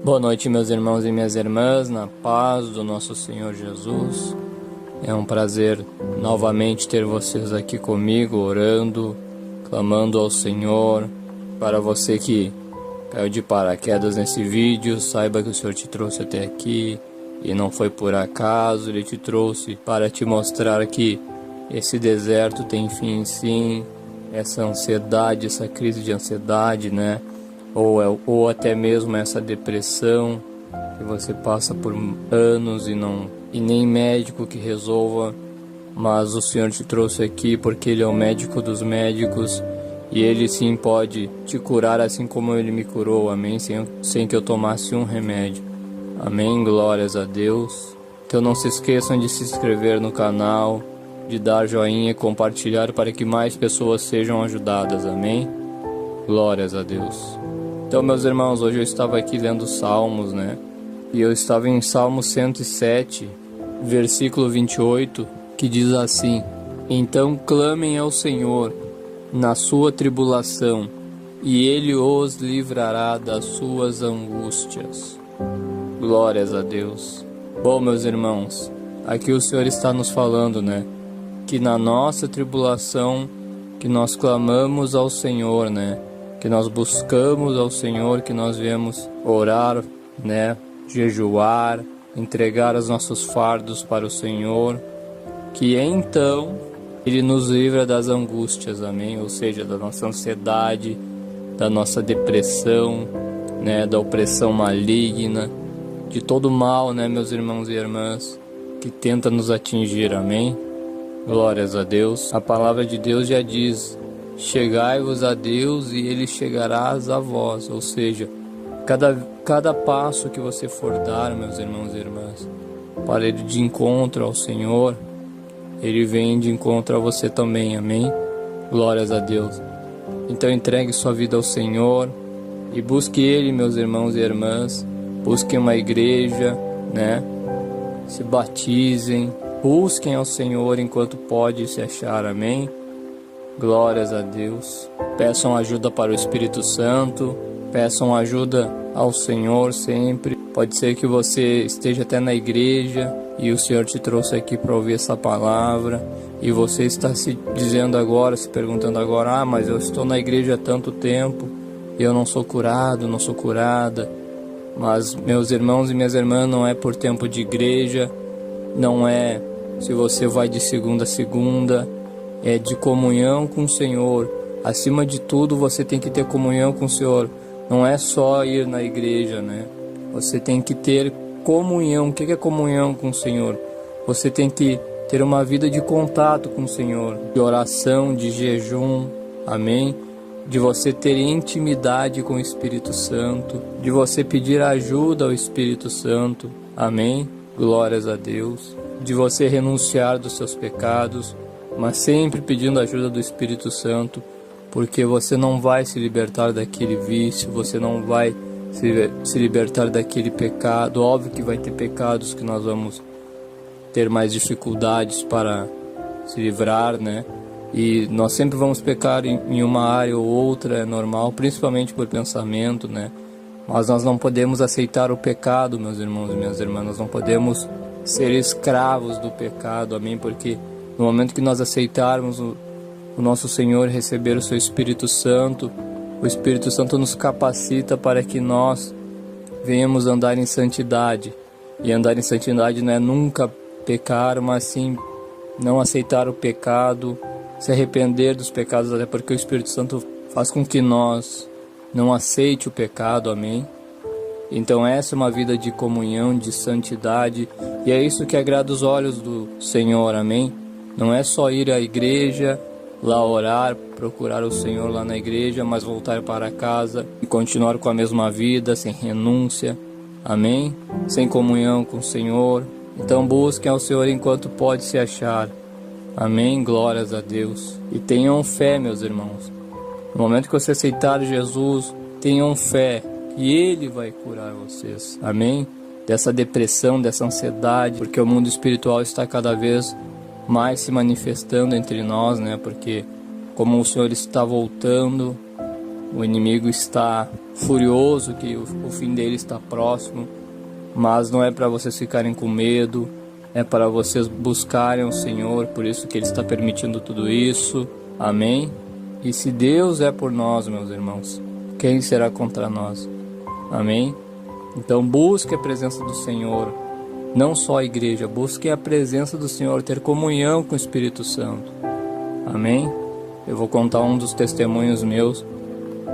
Boa noite, meus irmãos e minhas irmãs, na paz do nosso Senhor Jesus. É um prazer novamente ter vocês aqui comigo, orando, clamando ao Senhor. Para você que caiu de paraquedas nesse vídeo, saiba que o Senhor te trouxe até aqui e não foi por acaso. Ele te trouxe para te mostrar que esse deserto tem fim sim, essa ansiedade, essa crise de ansiedade, né? Ou até mesmo essa depressão que você passa por anos e nem médico que resolva, mas o Senhor te trouxe aqui porque Ele é o médico dos médicos e Ele sim pode te curar assim como Ele me curou, amém? Sem que eu tomasse um remédio, amém? Glórias a Deus. Então não se esqueçam de se inscrever no canal, de dar joinha e compartilhar para que mais pessoas sejam ajudadas, amém? Glórias a Deus. Então, meus irmãos, hoje eu estava aqui lendo Salmos, né? E eu estava em Salmo 107, versículo 28, que diz assim: Então clamem ao Senhor na sua tribulação, e Ele os livrará das suas angústias. Glórias a Deus. Bom, meus irmãos, aqui o Senhor está nos falando, né? Que na nossa tribulação, que nós clamamos ao Senhor, né? Que nós buscamos ao Senhor, que nós viemos orar, né, jejuar, entregar os nossos fardos para o Senhor, que então Ele nos livra das angústias, amém? Ou seja, da nossa ansiedade, da nossa depressão, né, da opressão maligna, de todo mal, né, meus irmãos e irmãs, que tenta nos atingir, amém? Glórias a Deus. A palavra de Deus já diz: chegai-vos a Deus e Ele chegará a vós. Ou seja, cada passo que você for dar, meus irmãos e irmãs, para ir de encontro ao Senhor, Ele vem de encontro a você também, amém? Glórias a Deus. Então entregue sua vida ao Senhor e busque Ele, meus irmãos e irmãs. Busquem uma igreja, né? Se batizem, busquem ao Senhor enquanto pode se achar, amém? Glórias a Deus. Peçam ajuda para o Espírito Santo, peçam ajuda ao Senhor sempre. Pode ser que você esteja até na igreja e o Senhor te trouxe aqui para ouvir essa palavra e você está se dizendo agora, se perguntando agora: mas eu estou na igreja há tanto tempo e eu não sou curado, não sou curada. Mas, meus irmãos e minhas irmãs, não é por tempo de igreja, não é se você vai de segunda a segunda, é de comunhão com o Senhor. Acima de tudo, você tem que ter comunhão com o Senhor. Não é só ir na igreja, né? Você tem que ter comunhão. O que é comunhão com o Senhor? Você tem que ter uma vida de contato com o Senhor, de oração, de jejum, amém? De você ter intimidade com o Espírito Santo, de você pedir ajuda ao Espírito Santo, amém? Glórias a Deus. De você renunciar dos seus pecados, mas sempre pedindo a ajuda do Espírito Santo, porque você não vai se libertar daquele vício, você não vai se libertar daquele pecado. Óbvio que vai ter pecados que nós vamos ter mais dificuldades para se livrar, né? E nós sempre vamos pecar em uma área ou outra, é normal, principalmente por pensamento, né? Mas nós não podemos aceitar o pecado, meus irmãos e minhas irmãs, nós não podemos ser escravos do pecado, amém? Porque no momento que nós aceitarmos o nosso Senhor, receber o seu Espírito Santo, o Espírito Santo nos capacita para que nós venhamos andar em santidade. E andar em santidade não é nunca pecar, mas sim não aceitar o pecado, se arrepender dos pecados, até porque o Espírito Santo faz com que nós não aceite o pecado, amém? Então essa é uma vida de comunhão, de santidade, e é isso que agrada os olhos do Senhor, amém? Não é só ir à igreja, lá orar, procurar o Senhor lá na igreja, mas voltar para casa e continuar com a mesma vida, sem renúncia, amém? Sem comunhão com o Senhor. Então busquem ao Senhor enquanto pode se achar, amém? Glórias a Deus. E tenham fé, meus irmãos. No momento que você aceitar Jesus, tenham fé que Ele vai curar vocês, amém? Dessa depressão, dessa ansiedade, porque o mundo espiritual está cada vez mais se manifestando entre nós, né? Porque como o Senhor está voltando, o inimigo está furioso, que o fim dele está próximo, mas não é para vocês ficarem com medo, é para vocês buscarem o Senhor, por isso que Ele está permitindo tudo isso, amém? E se Deus é por nós, meus irmãos, quem será contra nós? Amém? Então busque a presença do Senhor, não só a igreja, busque a presença do Senhor, ter comunhão com o Espírito Santo, amém? Eu vou contar um dos testemunhos meus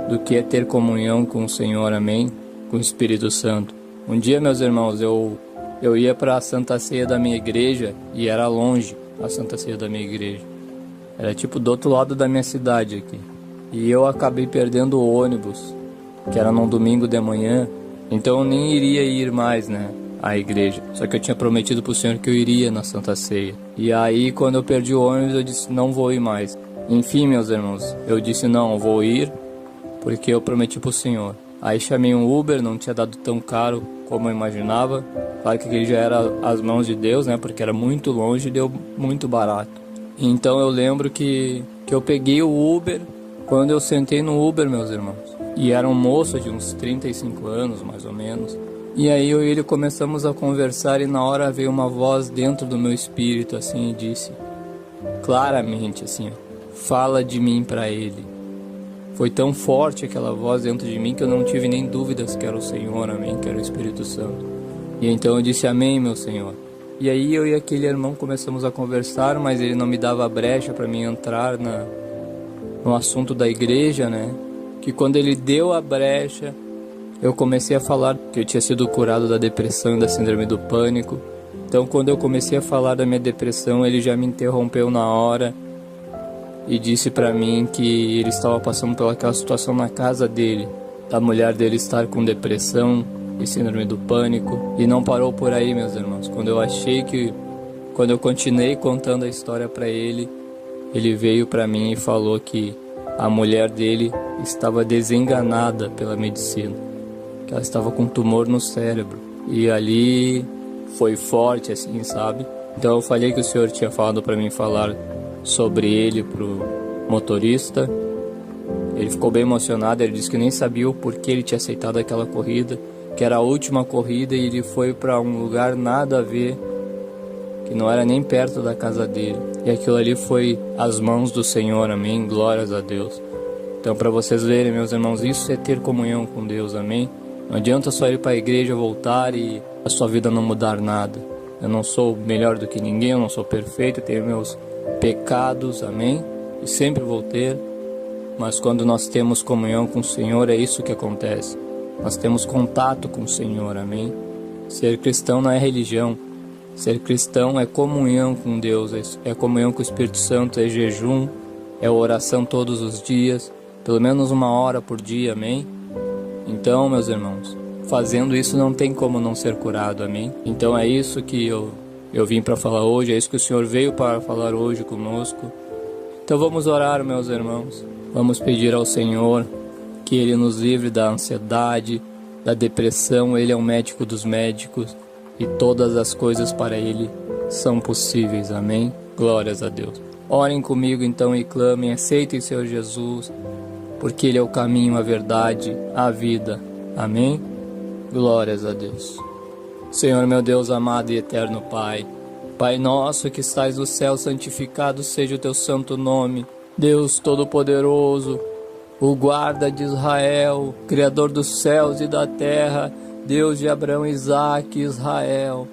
do que é ter comunhão com o Senhor, amém? Com o Espírito Santo. Um dia, meus irmãos, eu ia para a Santa Ceia da minha igreja e era longe a Santa Ceia da minha igreja. Era tipo do outro lado da minha cidade aqui. E eu acabei perdendo o ônibus, que era num domingo de manhã, então eu nem iria ir mais, né, à igreja. Só que eu tinha prometido pro Senhor que eu iria na Santa Ceia. E aí, quando eu perdi o ônibus, eu disse, não vou ir mais. Enfim, meus irmãos, eu disse, não, eu vou ir, porque eu prometi pro Senhor. Aí chamei um Uber, não tinha dado tão caro como eu imaginava. Claro que ele já era as mãos de Deus, né, porque era muito longe e deu muito barato. Então eu lembro que eu peguei o Uber, quando eu sentei no Uber, meus irmãos, e era um moço de uns 35 anos, mais ou menos. E aí eu e ele começamos a conversar e na hora veio uma voz dentro do meu espírito, assim, e disse, claramente, assim, fala de mim para ele. Foi tão forte aquela voz dentro de mim que eu não tive nem dúvidas que era o Senhor, amém, que era o Espírito Santo. E então eu disse, amém, meu Senhor. E aí eu e aquele irmão começamos a conversar, mas ele não me dava brecha para mim entrar no assunto da igreja, né? Que quando ele deu a brecha, eu comecei a falar que eu tinha sido curado da depressão e da síndrome do pânico. Então quando eu comecei a falar da minha depressão, ele já me interrompeu na hora e disse para mim que ele estava passando pelaquela situação na casa dele, da mulher dele estar com depressão e síndrome do pânico, e não parou por aí, meus irmãos. Quando eu continuei contando a história para ele, ele veio para mim e falou que a mulher dele estava desenganada pela medicina, que ela estava com tumor no cérebro, e ali foi forte, assim, sabe? Então eu falei que o Senhor tinha falado para mim falar sobre ele pro motorista. Ele ficou bem emocionado, ele disse que nem sabia o porquê ele tinha aceitado aquela corrida, que era a última corrida, e ele foi para um lugar nada a ver, que não era nem perto da casa dele. E aquilo ali foi as mãos do Senhor, amém? Glórias a Deus. Então, para vocês verem, meus irmãos, isso é ter comunhão com Deus, amém? Não adianta só ir para a igreja, voltar e a sua vida não mudar nada. Eu não sou melhor do que ninguém, eu não sou perfeito, eu tenho meus pecados, amém? E sempre vou ter. Mas quando nós temos comunhão com o Senhor, é isso que acontece. Nós temos contato com o Senhor, amém? Ser cristão não é religião. Ser cristão é comunhão com Deus, é comunhão com o Espírito Santo, é jejum, é oração todos os dias, pelo menos 1 hora por dia, amém? Então, meus irmãos, fazendo isso não tem como não ser curado, amém? Então é isso que eu vim para falar hoje, é isso que o Senhor veio para falar hoje conosco. Então vamos orar, meus irmãos. Vamos pedir ao Senhor que Ele nos livre da ansiedade, da depressão. Ele é o médico dos médicos e todas as coisas para Ele são possíveis. Amém? Glórias a Deus. Orem comigo então e clamem, aceitem Senhor Jesus, porque Ele é o caminho, a verdade, a vida. Amém? Glórias a Deus. Senhor meu Deus amado e eterno Pai, Pai nosso que estais no céu, santificado seja o teu santo nome. Deus Todo-Poderoso, o guarda de Israel, Criador dos céus e da terra, Deus de Abraão, Isaque e Israel.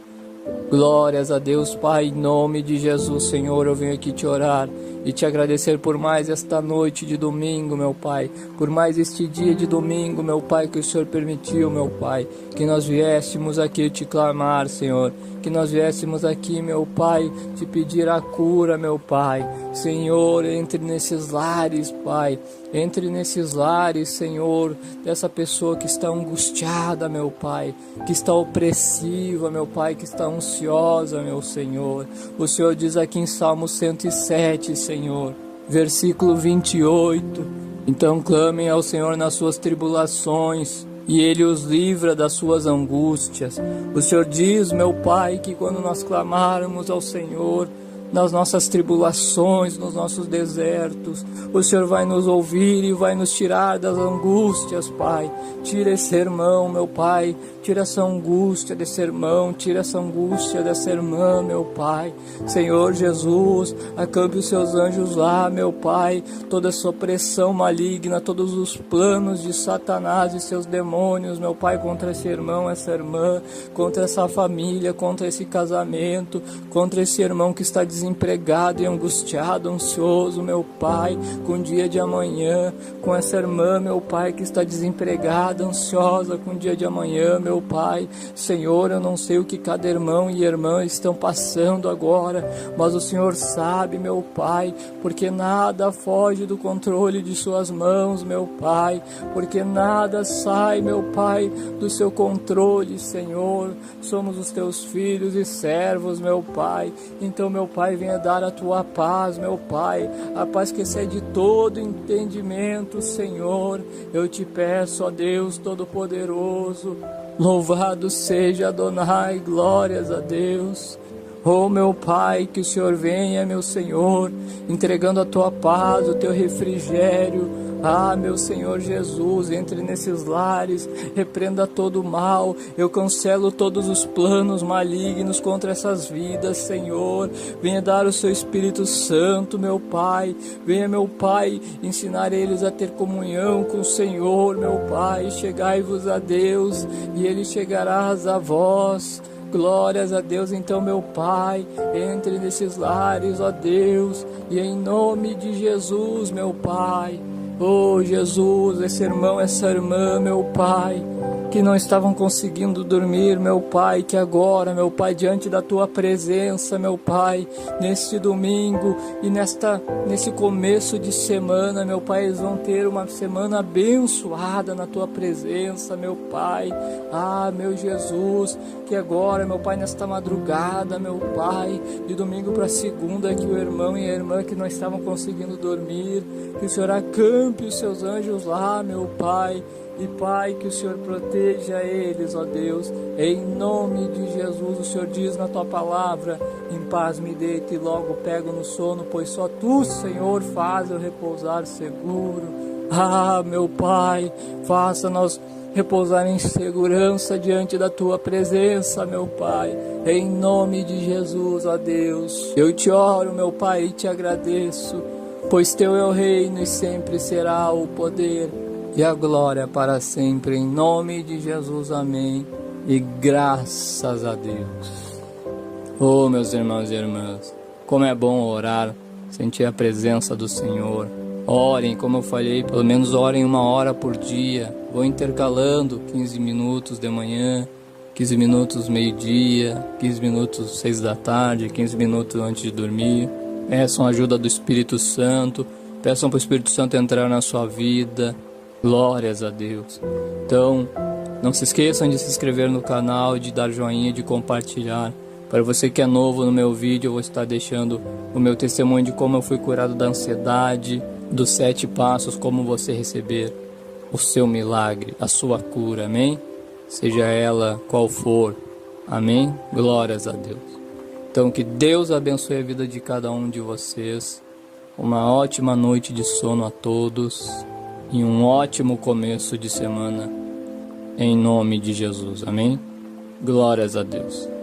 Glórias a Deus, Pai, em nome de Jesus, Senhor, eu venho aqui te orar e te agradecer por mais esta noite de domingo, meu Pai, por mais este dia de domingo, meu Pai, que o Senhor permitiu, meu Pai, que nós viéssemos aqui te clamar, Senhor, que nós viéssemos aqui, meu Pai, te pedir a cura, meu Pai. Senhor, entre nesses lares, Pai, entre nesses lares, Senhor, dessa pessoa que está angustiada, meu Pai, que está opressiva, meu Pai, que está ansiosa, meu Senhor. O Senhor diz aqui em Salmo 107, Senhor, versículo 28, então clamem ao Senhor nas suas tribulações, e Ele os livra das suas angústias. O Senhor diz, meu Pai, que quando nós clamarmos ao Senhor nas nossas tribulações, nos nossos desertos. O Senhor vai nos ouvir e vai nos tirar das angústias, Pai. Tira esse irmão, meu Pai. Tira essa angústia desse irmão, tira essa angústia dessa irmã, meu Pai. Senhor Jesus, acampe os seus anjos lá, meu Pai. Toda essa opressão maligna, todos os planos de Satanás e seus demônios, meu Pai, contra esse irmão, essa irmã, contra essa família, contra esse casamento, contra esse irmão que está desempregado e angustiado, ansioso, meu Pai, com o dia de amanhã, com essa irmã, meu Pai, que está desempregada, ansiosa com o dia de amanhã, meu Pai. Senhor, eu não sei o que cada irmão e irmã estão passando agora, mas o Senhor sabe, meu Pai, porque nada foge do controle de suas mãos, meu Pai, porque nada sai, meu Pai, do seu controle, Senhor. Somos os teus filhos e servos, meu Pai. Então, meu Pai, venha dar a tua paz, meu Pai, a paz que excede todo entendimento, Senhor. Eu te peço, ó Deus Todo-Poderoso, louvado seja Adonai, glórias a Deus. Oh, meu Pai, que o Senhor venha, meu Senhor, entregando a tua paz, o teu refrigério. Ah, meu Senhor Jesus, entre nesses lares, repreenda todo o mal. Eu cancelo todos os planos malignos contra essas vidas, Senhor. Venha dar o seu Espírito Santo, meu Pai. Venha, meu Pai, ensinar eles a ter comunhão com o Senhor, meu Pai. Chegai-vos a Deus e Ele chegará a vós. Glórias a Deus, então, meu Pai, entre nesses lares, ó Deus, e em nome de Jesus, meu Pai. Oh, Jesus, esse irmão, essa irmã, meu Pai, que não estavam conseguindo dormir, meu Pai, que agora, meu Pai, diante da Tua presença, meu Pai, neste domingo e nesse começo de semana, meu Pai, eles vão ter uma semana abençoada na Tua presença, meu Pai. Ah, meu Jesus, que agora, meu Pai, nesta madrugada, meu Pai, de domingo para segunda, que o irmão e a irmã que não estavam conseguindo dormir, que o Senhor acampe os seus anjos lá, meu Pai. E Pai, que o Senhor proteja eles, ó Deus, em nome de Jesus. O Senhor diz na Tua palavra: em paz me deito e logo pego no sono, pois só Tu, Senhor, faz eu repousar seguro. Ah, meu Pai, faça-nos repousar em segurança diante da Tua presença, meu Pai, em nome de Jesus, ó Deus. Eu te oro, meu Pai, e te agradeço, pois Teu é o reino e sempre será o poder e a glória para sempre, em nome de Jesus, amém, e graças a Deus. Oh, meus irmãos e irmãs, como é bom orar, sentir a presença do Senhor. Orem, como eu falei, pelo menos orem 1 hora por dia, vou intercalando 15 minutos de manhã, 15 minutos meio-dia, 15 minutos 6 da tarde, 15 minutos antes de dormir. Peçam a ajuda do Espírito Santo, peçam para o Espírito Santo entrar na sua vida. Glórias a Deus. Então, não se esqueçam de se inscrever no canal, de dar joinha, de compartilhar. Para você que é novo no meu vídeo, eu vou estar deixando o meu testemunho de como eu fui curado da ansiedade, dos 7 passos, como você receber o seu milagre, a sua cura, amém? Seja ela qual for, amém? Glórias a Deus. Então, que Deus abençoe a vida de cada um de vocês. Uma ótima noite de sono a todos. E um ótimo começo de semana, em nome de Jesus, amém? Glórias a Deus.